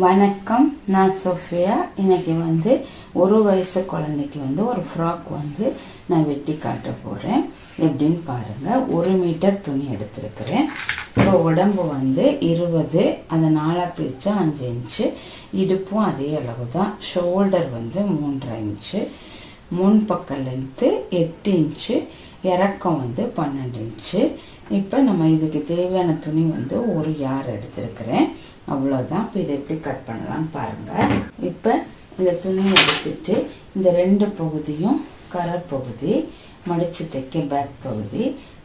வணக்கம், நான் சோஃபியா. இன்னைக்கு ஒரு வயசு குழந்தைக்கு ஒரு ஃப்ராக் நான் வெட்டி காட்ட போகிறேன். எப்படின்னு பாருங்கள். 1 மீட்டர் துணி எடுத்திருக்கிறேன். இப்போ உடம்பு 20, அதை 4 பிரித்தா 5 இன்ச்சு. இடுப்பும் அதே அளவு தான். Shoulder 3.5 inch. முன்பக்க லென்த்து 8 இன்ச்சு. இறக்கம் 12 இன்ச்சு. இப்போ நம்ம இதுக்கு தேவையான துணி 1 யார் எடுத்திருக்கிறேன். அவ்வளோதான். இப்போ இதை எப்படி கட் பண்ணலாம்னு பாருங்கள். இப்போ இந்த துணியை எடுத்துட்டு இந்த 2 பகுதியும் கரை பகுதி, மடித்து தைக்க பேக் பகுதி,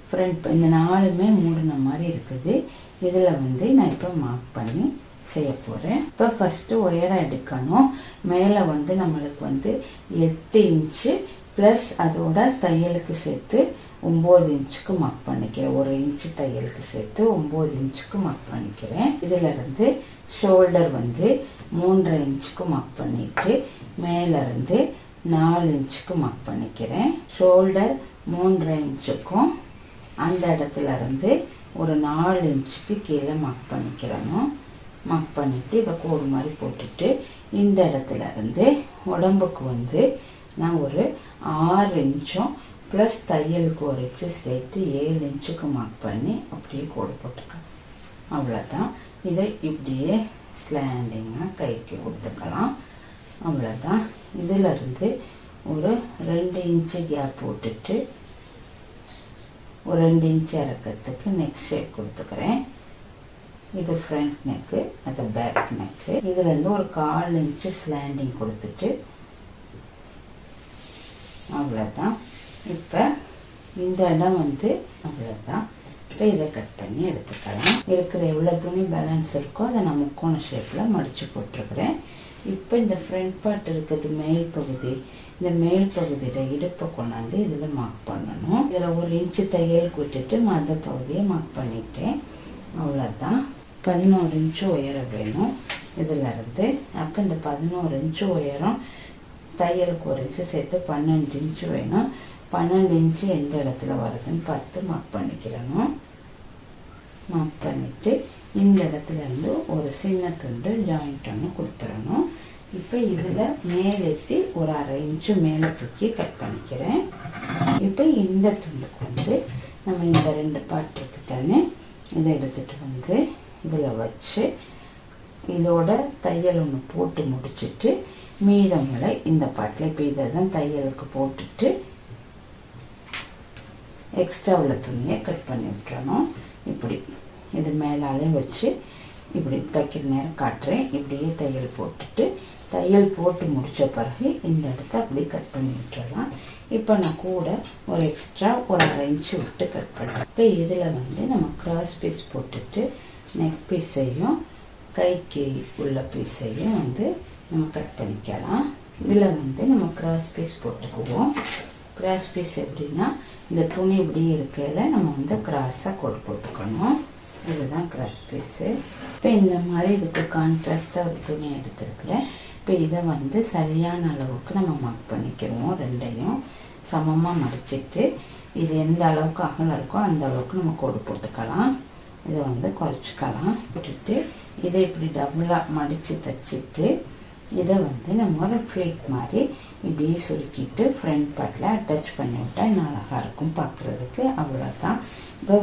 ஃப்ரண்ட், இந்த 4மே மூடின மாதிரி இருக்குது. இதில் நான் இப்போ மார்க் பண்ணி செய்ய போகிறேன். இப்போ ஃபஸ்ட்டு உயரம் எடுக்கணும். மேலே நம்மளுக்கு 8 இன்ச்சு ப்ளஸ் அதோட தையலுக்கு சேர்த்து 9 இன்ச்சுக்கு மார்க் பண்ணிக்கிறேன். 1 இன்ச்சு தையலுக்கு சேர்த்து 9 இன்ச்சுக்கு மார்க் பண்ணிக்கிறேன். இதிலிருந்து ஷோல்டர் 3.5 இன்ச்சுக்கு மார்க் பண்ணிட்டு மேலேருந்து 4 இன்ச்சுக்கு மார்க் பண்ணிக்கிறேன். ஷோல்டர் 3.5 இன்ச்சுக்கும் அந்த இடத்துல இருந்து ஒரு 4 இன்ச்சுக்கு கீழே மார்க் பண்ணிக்கிறணும். மார்க் பண்ணிவிட்டு இதை கோடு மாதிரி போட்டுட்டு இந்த இடத்துல இருந்து உடம்புக்கு நான் ஒரு 6 இன்ச்சும் ப்ளஸ் தையலுக்கு 1 இன்ச்சு சேர்த்து 7 இன்ச்சுக்கு மார்க் பண்ணி அப்படியே கோடு போட்டுக்கலாம். அவ்வளோதான். இதை இப்படியே ஸ்லாண்டிங்காக கைக்கு கொடுத்துக்கலாம். அவ்வளோதான். இதிலிருந்து ஒரு 2 இன்ச்சு கேப் போட்டுட்டு ஒரு 2 இன்ச்சு இறக்கத்துக்கு நெக் ஷேப் கொடுத்துக்கிறேன். இது ஃப்ரண்ட் நெக்கு, அது பேக் நெக்கு. இதுலேருந்து ஒரு 1/4 இன்ச்சு ஸ்லாண்டிங் கொடுத்துட்டு அவ்வளோதான். இப்போ இந்த இடம் அவ்வளோதான். இப்போ இதை கட் பண்ணி எடுத்துக்கலாம். இருக்கிற எவ்வளோ துணி பேலன்ஸ் இருக்கோ அதை நான் முக்கோண ஷேப்பில் மடித்து போட்டிருக்கிறேன். இப்போ இந்த ஃப்ரண்ட் பார்ட் இருக்குது, மேல் பகுதி. இந்த மேல் பகுதியில் இடுப்பை கொண்டாந்து இதில் மார்க் பண்ணணும். இதில் 1 இன்ச்சு தையலுக்கு விட்டுட்டு மற்ற பகுதியை மார்க் பண்ணிட்டேன். அவ்வளோதான். 11 இன்ச்சு உயரம் வேணும் இதிலருந்து. அப்போ இந்த 11 இன்ச்சு உயரம் தையலுக்கு 1 இன்ச்சு சேர்த்து 12 இன்ச்சு வேணும். 12 இன்ச்சு எந்த இடத்துல வருதுன்னு பார்த்து மார்க் பண்ணிக்கிறணும். மார்க் பண்ணிவிட்டு இந்த இடத்துல இருந்து ஒரு சின்ன துண்டு ஜாயிண்ட் ஒன்று கொடுத்துடணும். இப்போ இதில் மேலேற்றி ஒரு 1/2 இன்ச்சு மேலே தூக்கி கட் பண்ணிக்கிறேன். இப்போ இந்த துண்டுக்கு நம்ம இந்த 2 பார்ட் இருக்கு தானே, இதை எடுத்துகிட்டு இதில் வச்சு இதோட தையல் ஒன்று போட்டு முடிச்சுட்டு மீதங்களை இந்த பாட்டில் இப்போ இதை தான் தையலுக்கு போட்டுட்டு எக்ஸ்ட்ரா உள்ள துணியை கட் பண்ணி விட்டுறணும். இப்படி இது மேலாலே வச்சு இப்படி தைக்கிற நேரம் காட்டுறேன். இப்படியே தையல் போட்டுட்டு தையல் போட்டு முடித்த பிறகு இந்த இடத்த அப்படியே கட் பண்ணி விட்டுறலாம். இப்போ நான் கூட ஒரு எக்ஸ்ட்ரா ஒரு 1/2 இன்ச்சு விட்டு கட் பண்ணுறேன். இப்போ இதில் நம்ம கிராஸ் பீஸ் போட்டுட்டு நெக் பீஸையும் கைக்கு உள்ள பீஸையும் நம்ம கட் பண்ணிக்கலாம். இதில் நம்ம கிராஸ் பீஸ் போட்டுக்குவோம். கிராஸ் பீஸ் எப்படின்னா இந்த துணி இப்படி இருக்கையில் நம்ம கிராஸாக கோடு போட்டுக்கணும். இதுதான் கிராஸ் பீஸு. இப்போ இந்த மாதிரி இதுக்கு கான்ட்ராஸ்டாக ஒரு துணி எடுத்துருக்குறேன். இப்போ இதை சரியான அளவுக்கு நம்ம மார்க் பண்ணிக்கிறோம். 2யும் சமமாக மடிச்சிட்டு இது எந்த அளவுக்கு அகலம் இருக்கோ அந்த அளவுக்கு நம்ம கோடு போட்டுக்கலாம். இதை குறைச்சிக்கலாம். போட்டுட்டு இதை இப்படி டபுளாக மடித்து தைச்சிட்டு இதை நம்ம ஒரு ஃப்ளீட் மாதிரி இப்படியே சுருக்கிட்டு ஃப்ரண்ட் பார்ட்டில் அட்டாச் பண்ணி விட்டா இன்னும் அழகாக இருக்கும் பார்க்குறதுக்கு. அவ்வளோதான். இப்போ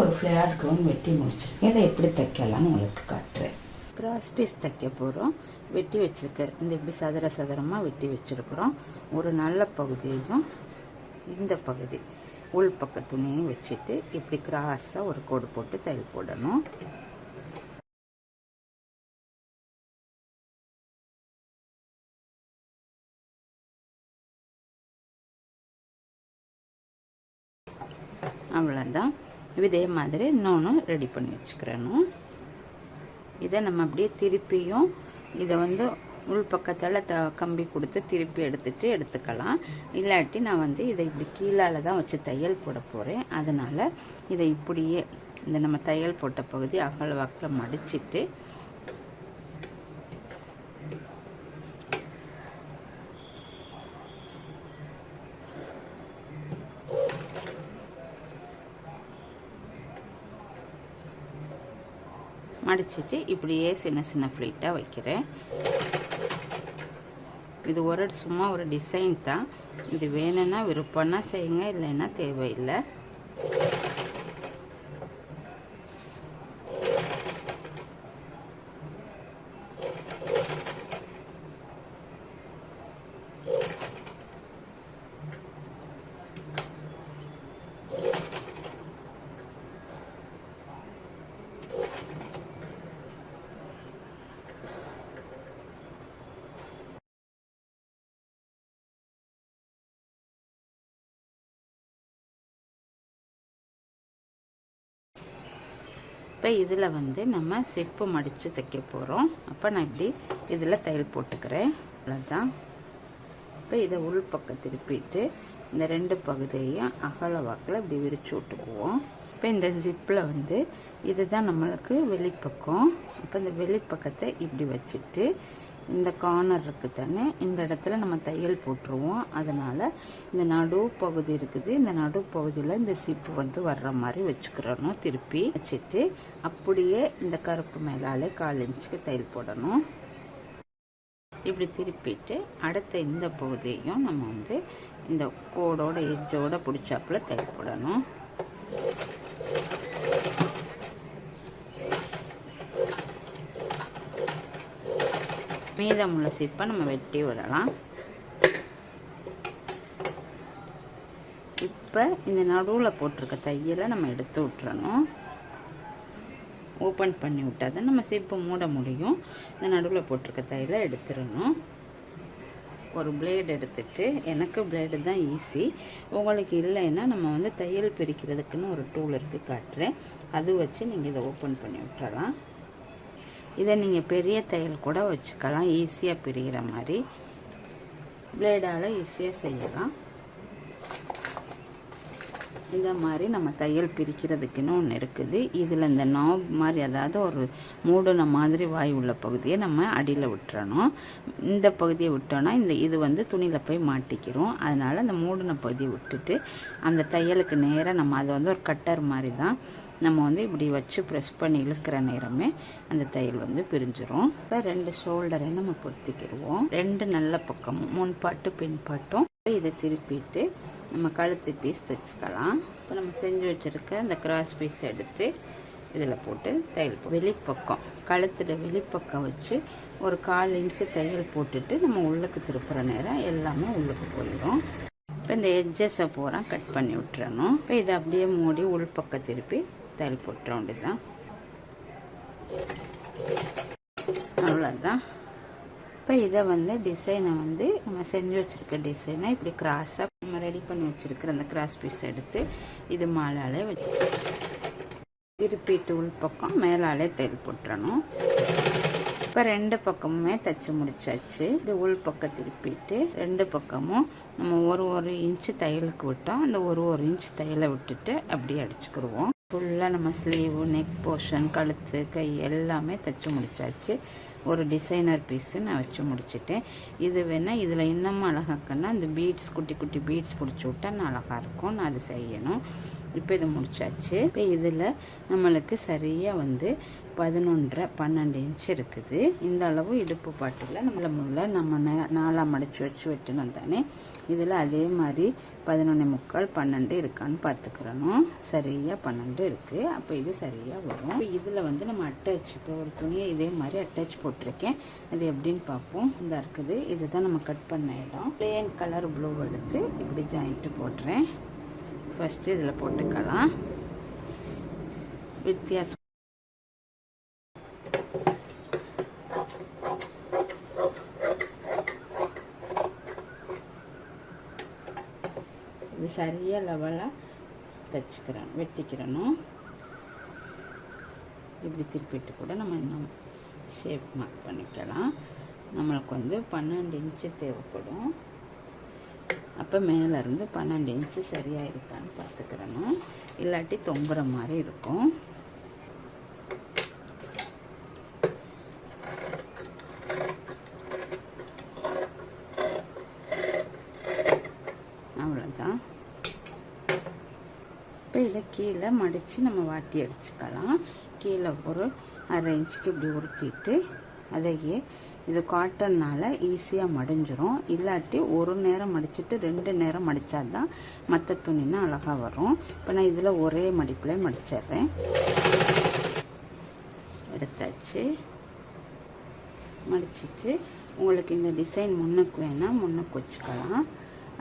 ஒரு ஃப்ளேட் கவுன் வெட்டி முடிச்சிருக்கேன். இதை எப்படி தைக்கலான்னு உங்களுக்கு காட்டுறேன். கிராஸ் பீஸ் தைக்க போகிறோம். வெட்டி வச்சுருக்க இந்த இப்படி சதுர சதுரமாக வெட்டி வச்சுருக்குறோம். ஒரு நல்ல பகுதியையும் இந்த பகுதி உள் பக்க துணியையும் வச்சுட்டு இப்படி கிராஸாக ஒரு கோடு போட்டு தையல் போடணும். அவ்வளோதான். இதே மாதிரி இன்னொன்று ரெடி பண்ணி வச்சுக்கிறணும். இதை நம்ம அப்படியே திருப்பியும் இதை உள் பக்கத்தில் கம்பி கொடுத்து திருப்பி எடுத்துக்கலாம். இல்லாட்டி நான் இதை இப்படி கீழால தான் வச்சு தையல் போட போகிறேன். அதனால் இதை இப்படியே இந்த நம்ம தையல் போட்ட பகுதி அகல வாக்கில் மடிச்சிட்டு மடிச்சிட்டு இப்படியே சின்ன சின்ன ப்ளீட்டாக வைக்கிறேன். இது சும்மா ஒரு டிசைன் தான். இது வேணும்னா விருப்பம்னா செய்யுங்க, இல்லைன்னா தேவையில்லை. இப்போ இதில் வந்து நம்ம சிப்பு மடித்து தைக்க போகிறோம். அப்போ நான் இப்படி இதில் தையல் போட்டுக்கிறேன். அவ்வளோதான். இப்போ இதை உள் பக்கம் திருப்பிட்டு இந்த 2 பகுதியையும் அகல வாக்கில் இப்படி விரித்து விட்டுக்குவோம். இப்போ இந்த ஜிப்பில் வந்து இதுதான் நம்மளுக்கு வெளிப்பக்கம். இப்போ இந்த வெளிப்பக்கத்தை இப்படி வச்சுட்டு இந்த கார்னர் இருக்குது தானே, இந்த இடத்துல நம்ம தையல் போட்டுருவோம். அதனால் இந்த நடு பகுதி இருக்குது, இந்த நடு பகுதியில் இந்த சிப்பு வந்து வர்ற மாதிரி வச்சுக்கிறணும். திருப்பி வச்சுட்டு அப்படியே இந்த கருப்பு மேலாலே 1/4 இன்ச்சுக்கு தையல் போடணும். இப்படி திருப்பிட்டு அடுத்த இந்த பகுதியையும் நம்ம வந்து இந்த கோடோட எஜ்ஜோட பிடிச்சாப்புல தையல் போடணும். மீதமுள்ள சிப்பை நம்ம வெட்டி விடலாம். இப்போ இந்த நடுவில் போட்டிருக்க தையலை நம்ம எடுத்து விட்டுறணும். ஓப்பன் பண்ணி விட்டால் தான் நம்ம சிப்பை மூட முடியும். இந்த நடுவில் போட்டிருக்க தையலை எடுத்துடணும். ஒரு பிளேடு எடுத்துட்டு, எனக்கு பிளேடு தான் ஈஸி, உங்களுக்கு இல்லைன்னா நம்ம வந்து தையல் பிரிக்கிறதுக்குன்னு ஒரு டூல் இருக்குது, காட்டுறேன். அது வச்சு நீங்கள் இதை ஓப்பன் பண்ணி விட்டுறலாம். இதை நீங்கள் பெரிய தையல் கூட வச்சுக்கலாம், ஈஸியாக பிரிகிற மாதிரி. பிளேடால் ஈஸியாக செய்யலாம். இந்த மாதிரி நம்ம தையல் பிரிக்கிறதுக்குன்னு ஒன்று இருக்குது. இதில் இந்த நாப் மாதிரி, அதாவது ஒரு மூடின மாதிரி வாய் உள்ள பகுதியை நம்ம அடியில் விட்டுறணும். இந்த பகுதியை விட்டோன்னா இது வந்து துணியில் போய் மாட்டிக்கிறோம். அதனால் அந்த மூடின பகுதியை விட்டுட்டு அந்த தையலுக்கு நேராக நம்ம அதை வந்து ஒரு கட்டர் மாதிரி தான் நம்ம வந்து இப்படி வச்சு ப்ரெஸ் பண்ணி இழுக்கிற நேரமே அந்த தையல் வந்து பிரிஞ்சிரும். இப்போ 2 ஷோல்டரையும் நம்ம பொருத்திக்கிடுவோம். 2 நல்ல பக்கமும் முன்பாட்டு பின்பாட்டும். இதை திருப்பிட்டு நம்ம கழுத்து பீஸ் தைச்சிக்கலாம். இப்போ நம்ம செஞ்சு வச்சுருக்க இந்த கிராஸ் பீஸ் எடுத்து இதில் போட்டு தையல் வெளிப்பக்கம் கழுத்துல வெளிப்பக்கம் வச்சு ஒரு 1/4 இன்ச்சு தையல் போட்டுட்டு நம்ம உள்ளுக்கு திருப்புற நேரம் எல்லாமே உள்ளுக்கு போயிடும். இப்போ இந்த எட்ஜஸை பூரா கட் பண்ணி விட்டுறணும். இப்போ இதை அப்படியே மூடி உள்பக்கம் திருப்பி தையல் போட்டுற வேண்டியதுதான். அவ்வளோதான். இப்போ இதை வந்து டிசைனை வந்து நம்ம செஞ்சு வச்சுருக்க டிசைனை இப்படி கிராஸாக நம்ம ரெடி பண்ணி வச்சுருக்கிற அந்த கிராஸ் பீஸ் எடுத்து இது மேலாலே வச்சு திருப்பிட்டு உள்பக்கம் மேலாலே தையல் போட்டுறணும். இப்போ 2 பக்கமுமே தைச்சி முடிச்சாச்சு. இப்படி உள் பக்கம் திருப்பிட்டு 2 பக்கமும் நம்ம ஒரு இன்ச்சு தையலுக்கு விட்டோம். அந்த ஒரு இன்ச் தையலை விட்டுட்டு அப்படியே அடிச்சுக்கிடுவோம். ஃபுல்லாக நம்ம ஸ்லீவு, நெக் போர்ஷன், கழுத்து, கை எல்லாமே தைச்சி முடிச்சாச்சு. ஒரு டிசைனர் பீஸு நான் வச்சு முடிச்சுட்டேன். இது வேணால் இதில் இன்னமும் அழகாக்கன்னா இந்த பீட்ஸ், குட்டி குட்டி பீட்ஸ் பிடிச்சி விட்டா நான் அழகாக இருக்கும். நான் அது செய்யணும். இப்போ இது முடிச்சாச்சு. இப்போ இதில் நம்மளுக்கு சரியாக வந்து 11.5-12 இன்ச் இருக்குது. இந்த அளவு இடுப்பு பாட்டில் நம்ம 4 மடித்து வச்சு வெட்டணும் தானே. இதில் அதே மாதிரி 11.75, 12 இருக்கான்னு பார்த்துக்கிறணும். சரியாக 12 இருக்குது. அப்போ இது சரியாக வரும். இப்போ இதில் வந்து நம்ம அட்டாச், இப்போ ஒரு துணியை இதே மாதிரி அட்டாச் போட்டிருக்கேன். அது எப்படின்னு பார்ப்போம். இந்த இருக்குது, இதுதான் நம்ம கட் பண்ண இடம். பிளேன் கலர் ப்ளூ எடுத்து இப்படி ஜாயிண்ட்டு போட்டுறேன். ஃபஸ்ட்டு இதில் போட்டுக்கலாம். வித்தியாசம் இது சரியாக லெவலாக தைச்சிக்கிறோம், வெட்டிக்கிறணும். இப்படி திருப்பிட்டு கூட நம்ம இன்னும் ஷேப் மார்க் பண்ணிக்கலாம். நம்மளுக்கு வந்து 12 இன்ச்சு தேவைப்படும். அப்போ மேலேருந்து 12 இன்ச்சு சரியாக இருக்கான்னு பார்த்துக்கிறணும். இல்லாட்டி தொங்குற மாதிரி இருக்கும். அவ்வளோதான். இப்போ இதை கீழே மடித்து நம்ம வாட்டி அடிச்சுக்கலாம். கீழே ஒரு 1/2 இன்ச்சுக்கு இப்படி உருட்டிட்டு அதையே இது காட்டன்னால ஈஸியாக மடிஞ்சிரும். இல்லாட்டி ஒரு நேரம் மடிச்சுட்டு 2 நேரம் மடித்தாதான் மற்ற துணினா அழகாக வரும். இப்போ நான் இதில் ஒரே மடிப்பில் மடிச்சிடுறேன். எடுத்தாச்சு. மடிச்சிட்டு உங்களுக்கு இந்த டிசைன் முன்னுக்கு வேணால் முன்னுக்கு வச்சுக்கலாம்.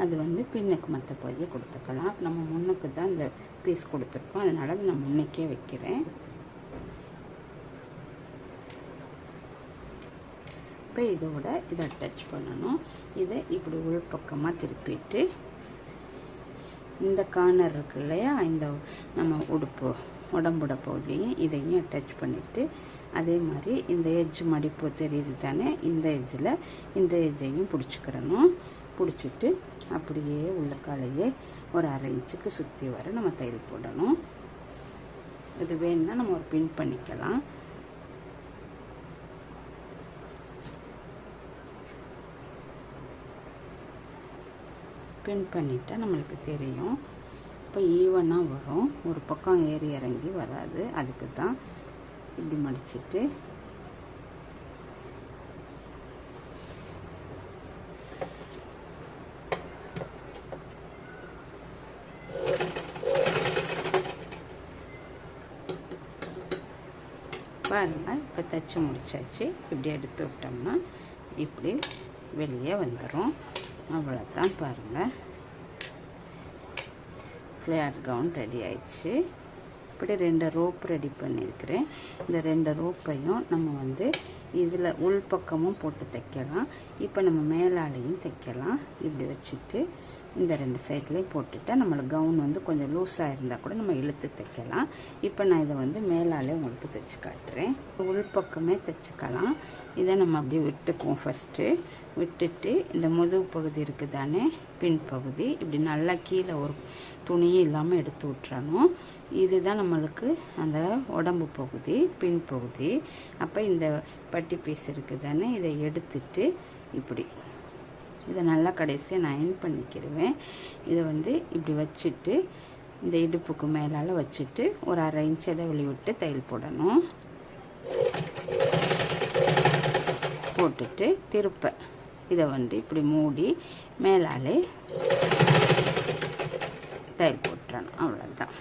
அது வந்து பின்னுக்கு மற்ற பகுதியை கொடுத்துக்கலாம். அப்போ நம்ம முன்னுக்கு தான் இந்த பீஸ் கொடுத்துருக்கோம், அதனால அதை நான் முன்னுக்கே வைக்கிறேன். இப்போ இதோட இதை அட்டாச் பண்ணணும். இதை இப்படி உள்பக்கமாக திருப்பிட்டு இந்த கார்னர் இருக்கு இல்லையா, இந்த நம்ம உடம்புட பகுதியையும் இதையும் அட்டாச் பண்ணிவிட்டு அதே மாதிரி இந்த எட்ஜ் மடிப்பு தெரியுது தானே, இந்த எட்ஜில் இந்த எட்ஜையும் பிடிச்சிக்கிறணும். பிடிச்சிட்டு அப்படியே உள்ளக்காலையே ஒரு 1/2 இன்ச்சுக்கு சுற்றி வர நம்ம தையல் போடணும். இது வேணும்னா நம்ம ஒரு பின் பண்ணிக்கலாம். பின் பண்ணிட்டா நம்மளுக்கு தெரியும். இப்போ ஈவனாக வரும், ஒரு பக்கம் ஏறி இறங்கி வராது. அதுக்கு தான் இப்படி மடிச்சிட்டு பாருங்கள். இப்போ தைச்சி முடிச்சாச்சு. இப்படி எடுத்து விட்டோம்னா இப்படி வெளியே வந்துடும். அவ்வளோதான். பாருங்கள், ஃப்ளேர் கவுன் ரெடி ஆயிடுச்சு. இப்படி 2 ரோப் ரெடி பண்ணியிருக்கிறேன். இந்த 2 ரோப்பையும் நம்ம வந்து இதில் உள்பக்கமும் போட்டு தைக்கலாம். இப்போ நம்ம மேலாலையும் தைக்கலாம். இப்படி வச்சுட்டு இந்த 2 சைட்லேயும் போட்டுட்டா நம்மளுக்கு கவுன் வந்து கொஞ்சம் லூஸாக இருந்தால் கூட நம்ம இழுத்து தைக்கலாம். இப்போ நான் இதை வந்து மேலாலே உங்களுக்கு தைச்சி காட்டுறேன். உள்பக்கமே தைச்சிக்கலாம். இதை நம்ம அப்படியே விட்டுக்குவோம். ஃபஸ்ட்டு விட்டுட்டு இந்த முதுகு பகுதி இருக்குது தானே, பின் பகுதி இப்படி நல்லா கீழே ஒரு துணியும் இல்லாமல் எடுத்து விட்டுறணும். இதுதான் நம்மளுக்கு அந்த உடம்பு பகுதி, பின் பகுதி. அப்போ இந்த பட்டி பீஸ் இருக்குது தானே, இதை எடுத்துட்டு இப்படி இதை நல்லா கடைசியாக நான் அயன் பண்ணிக்கிடுவேன். இதை வந்து இப்படி வச்சுட்டு இந்த இடுப்புக்கு மேலால் வச்சுட்டு ஒரு 1/2 இன்ச் இடைவெளி விட்டு தையல் போடணும். போட்டுட்டு திருப்ப இதை வந்து இப்படி மூடி மேலாலே தையல் போட்டுறணும். அவ்வளோதான்.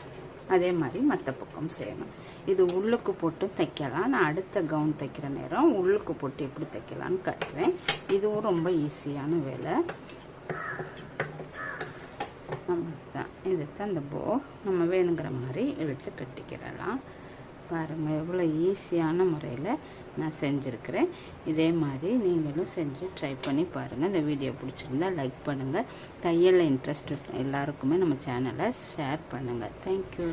அதே மாதிரி மற்ற பக்கம் செய்யணும். இது உள்ளுக்கு போட்டு தைக்கலாம். நான் அடுத்த கவுன் தைக்கிற நேரம் உள்ளுக்கு போட்டு எப்படி தைக்கலான்னு காட்டுறேன். இதுவும் ரொம்ப ஈஸியான வேலை. தான் இதுதான் இந்த போ நம்ம வேணுங்கிற மாதிரி இழுத்து கட்டிக்கிறலாம். பாருங்கள் எவ்வளோ ஈஸியான முறையில் நான் செஞ்சுருக்கிறேன். இதே மாதிரி நீங்களும் செஞ்சு ட்ரை பண்ணி பாருங்கள். இந்த வீடியோ பிடிச்சிருந்தா லைக் பண்ணுங்கள். தையலில் இன்ட்ரெஸ்ட் எல்லாருக்குமே நம்ம சேனலை ஷேர் பண்ணுங்கள். தேங்க்யூ.